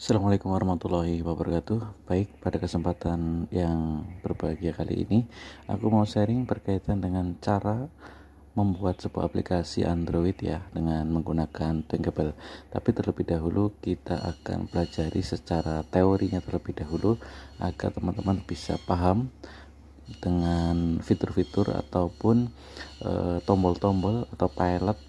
Assalamualaikum warahmatullahi wabarakatuh. Baik, pada kesempatan yang berbahagia kali ini, aku mau sharing berkaitan dengan cara membuat sebuah aplikasi Android ya dengan menggunakan Thinkable. Tapi terlebih dahulu kita akan pelajari secara teorinya terlebih dahulu agar teman-teman bisa paham dengan fitur-fitur ataupun tombol-tombol atau pilot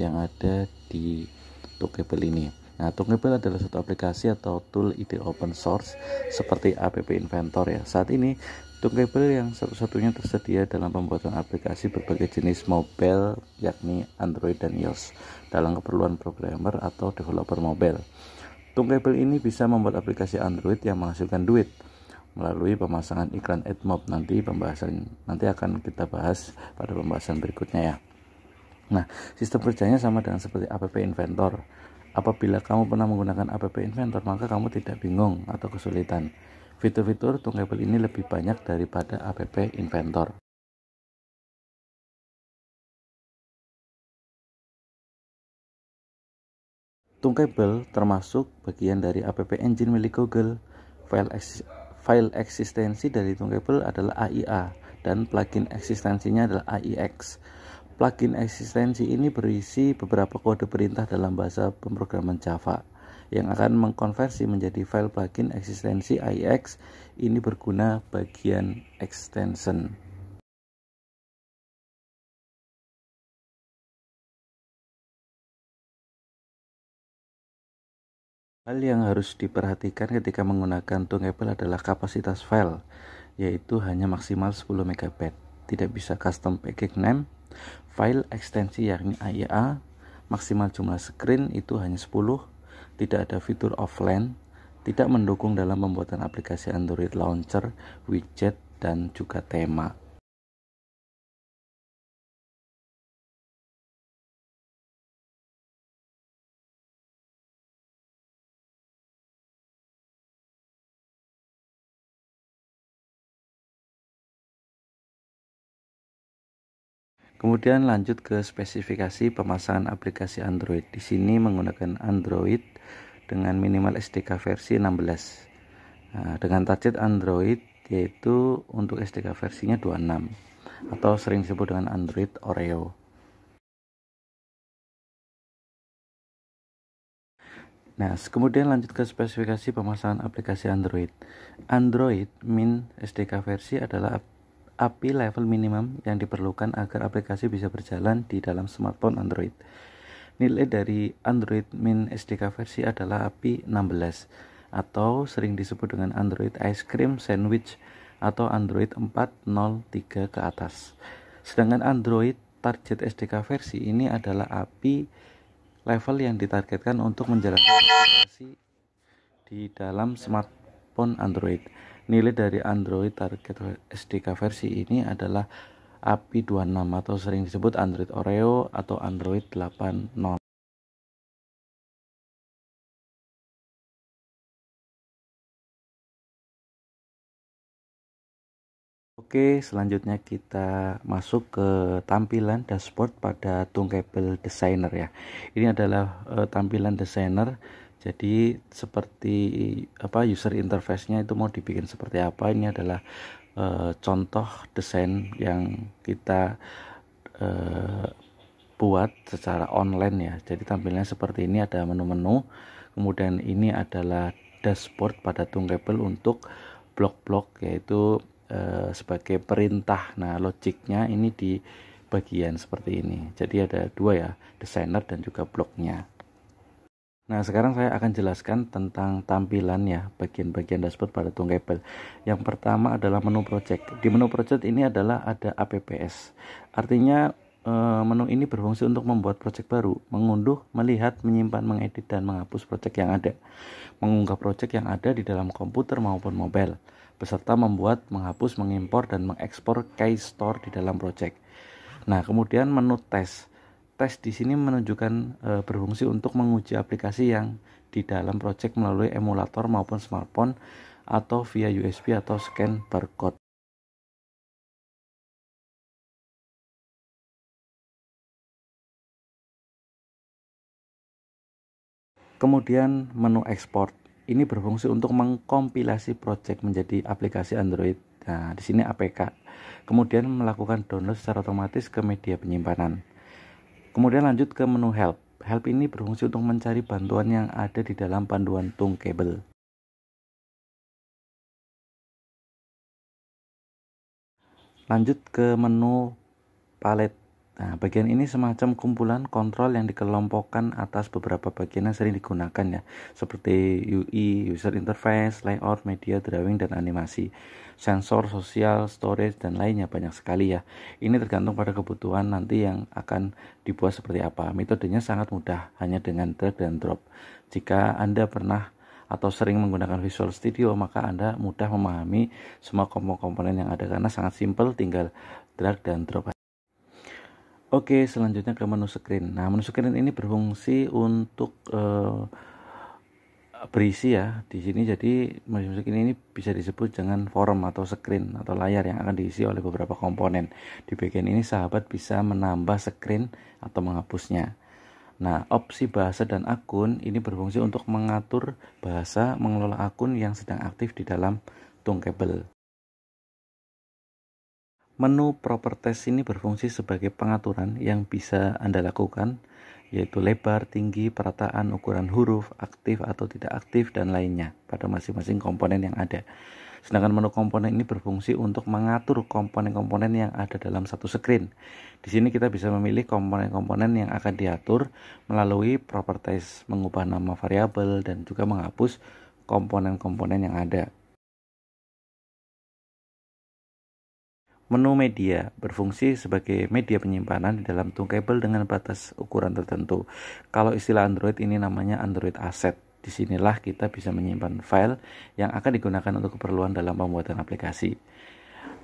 yang ada di Thinkable ini. Nah, Thinkable adalah satu aplikasi atau tool ide open source seperti App Inventor ya. Saat ini Thinkable yang satu-satunya tersedia dalam pembuatan aplikasi berbagai jenis mobile, yakni Android dan iOS, dalam keperluan programmer atau developer mobile. Thinkable ini bisa membuat aplikasi Android yang menghasilkan duit melalui pemasangan iklan AdMob. Nanti akan kita bahas pada pembahasan berikutnya ya. Nah, sistem kerjanya sama dengan seperti App Inventor. Apabila kamu pernah menggunakan App Inventor, maka kamu tidak bingung atau kesulitan. Fitur-fitur Thinkable ini lebih banyak daripada App Inventor. Thinkable termasuk bagian dari App Engine milik Google. File eksistensi dari Thinkable adalah AIA dan plugin eksistensinya adalah AIX. Plugin eksistensi ini berisi beberapa kode perintah dalam bahasa pemrograman Java yang akan mengkonversi menjadi file plugin eksistensi AIX. Ini berguna bagian extension. Hal yang harus diperhatikan ketika menggunakan Thinkable adalah kapasitas file, yaitu hanya maksimal 10 MB. Tidak bisa custom package name. File ekstensi yakni AIA, maksimal jumlah screen itu hanya 10. Tidak ada fitur offline. Tidak mendukung dalam pembuatan aplikasi Android launcher, widget, dan juga tema. Kemudian lanjut ke spesifikasi pemasangan aplikasi Android. Di sini menggunakan Android dengan minimal SDK versi 16. Nah, dengan target Android yaitu untuk SDK versinya 26 atau sering disebut dengan Android Oreo. Nah, kemudian lanjut ke spesifikasi pemasangan aplikasi Android. Android Min SDK versi adalah API level minimum yang diperlukan agar aplikasi bisa berjalan di dalam smartphone Android. Nilai dari Android Min SDK versi adalah API 16 atau sering disebut dengan Android Ice Cream Sandwich atau Android 4.0.3 ke atas. Sedangkan Android Target SDK versi ini adalah API level yang ditargetkan untuk menjalankan aplikasi di dalam smartphone Android. Nilai dari Android Target SDK versi ini adalah API 26 atau sering disebut Android Oreo atau Android 8.0. Oke, selanjutnya kita masuk ke tampilan dashboard pada Thinkable Designer ya. Ini adalah tampilan designer. Jadi seperti user interface-nya itu mau dibikin seperti apa. Ini adalah contoh desain yang kita buat secara online ya. Jadi tampilannya seperti ini, ada menu-menu. Kemudian ini adalah dashboard pada Thinkable untuk blok-blok, yaitu sebagai perintah. Nah, logiknya ini di bagian seperti ini. Jadi ada dua ya, designer dan juga bloknya. Nah, sekarang saya akan jelaskan tentang tampilan ya, bagian-bagian dashboard pada Thinkable. Yang pertama adalah menu project. Di menu project ini adalah ada apps. Artinya menu ini berfungsi untuk membuat project baru, mengunduh, melihat, menyimpan, mengedit, dan menghapus project yang ada, mengunggah project yang ada di dalam komputer maupun mobile, beserta membuat, menghapus, mengimpor, dan mengekspor keystore di dalam project. Nah, kemudian menu tes. Tes di sini menunjukkan berfungsi untuk menguji aplikasi yang di dalam project melalui emulator maupun smartphone atau via USB atau scan barcode. Kemudian menu ekspor ini berfungsi untuk mengkompilasi project menjadi aplikasi Android. Nah, di sini APK. Kemudian melakukan download secara otomatis ke media penyimpanan. Kemudian lanjut ke menu help. Help ini berfungsi untuk mencari bantuan yang ada di dalam panduan Tunkable. Lanjut ke menu palette. Nah, bagian ini semacam kumpulan kontrol yang dikelompokkan atas beberapa bagian yang sering digunakan ya, seperti UI, user interface, layout, media, drawing, dan animasi, sensor, sosial, storage, dan lainnya banyak sekali ya. Ini tergantung pada kebutuhan nanti yang akan dibuat seperti apa. Metodenya sangat mudah, hanya dengan drag dan drop. Jika Anda pernah atau sering menggunakan Visual Studio, maka Anda mudah memahami semua komponen yang ada karena sangat simpel, tinggal drag dan drop. Oke, selanjutnya ke menu screen. Nah, menu screen ini berfungsi untuk berisi ya di sini. Jadi menu screen ini bisa disebut dengan form atau screen atau layar yang akan diisi oleh beberapa komponen. Di bagian ini sahabat bisa menambah screen atau menghapusnya. Nah, opsi bahasa dan akun ini berfungsi untuk mengatur bahasa, mengelola akun yang sedang aktif di dalam Tunkable. Menu properties ini berfungsi sebagai pengaturan yang bisa Anda lakukan, yaitu lebar, tinggi, perataan, ukuran huruf, aktif atau tidak aktif, dan lainnya pada masing-masing komponen yang ada. Sedangkan menu komponen ini berfungsi untuk mengatur komponen-komponen yang ada dalam satu screen. Di sini kita bisa memilih komponen-komponen yang akan diatur melalui properties, mengubah nama variabel, dan juga menghapus komponen-komponen yang ada. Menu media berfungsi sebagai media penyimpanan di dalam Tunkable dengan batas ukuran tertentu. Kalau istilah Android ini namanya Android Asset. Disinilah kita bisa menyimpan file yang akan digunakan untuk keperluan dalam pembuatan aplikasi.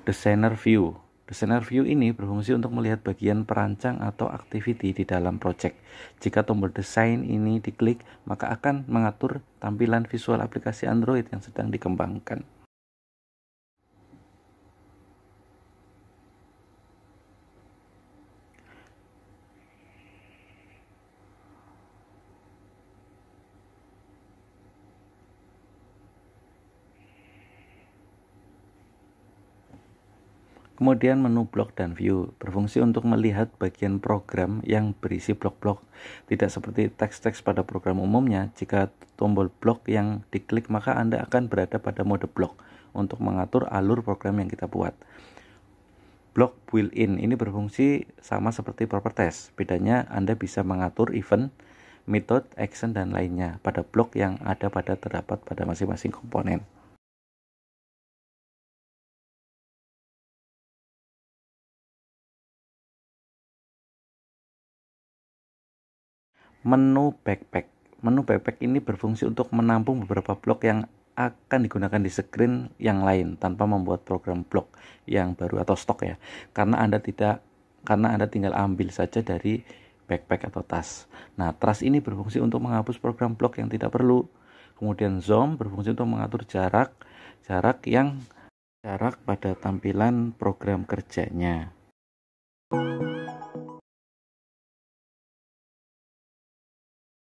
Designer View. Designer View ini berfungsi untuk melihat bagian perancang atau activity di dalam project. Jika tombol desain ini diklik, maka akan mengatur tampilan visual aplikasi Android yang sedang dikembangkan. Kemudian menu blok dan view berfungsi untuk melihat bagian program yang berisi blok-blok. Tidak seperti teks-teks pada program umumnya, jika tombol blok yang diklik maka Anda akan berada pada mode blok untuk mengatur alur program yang kita buat. Blok built-in ini berfungsi sama seperti properties. Bedanya Anda bisa mengatur event, method, action, dan lainnya pada blok yang ada terdapat pada masing-masing komponen. Menu backpack. Menu backpack ini berfungsi untuk menampung beberapa blok yang akan digunakan di screen yang lain tanpa membuat program blok yang baru atau stok ya. Karena Anda tinggal ambil saja dari backpack atau tas. Nah, trace ini berfungsi untuk menghapus program blok yang tidak perlu. Kemudian zoom berfungsi untuk mengatur jarak pada tampilan program kerjanya.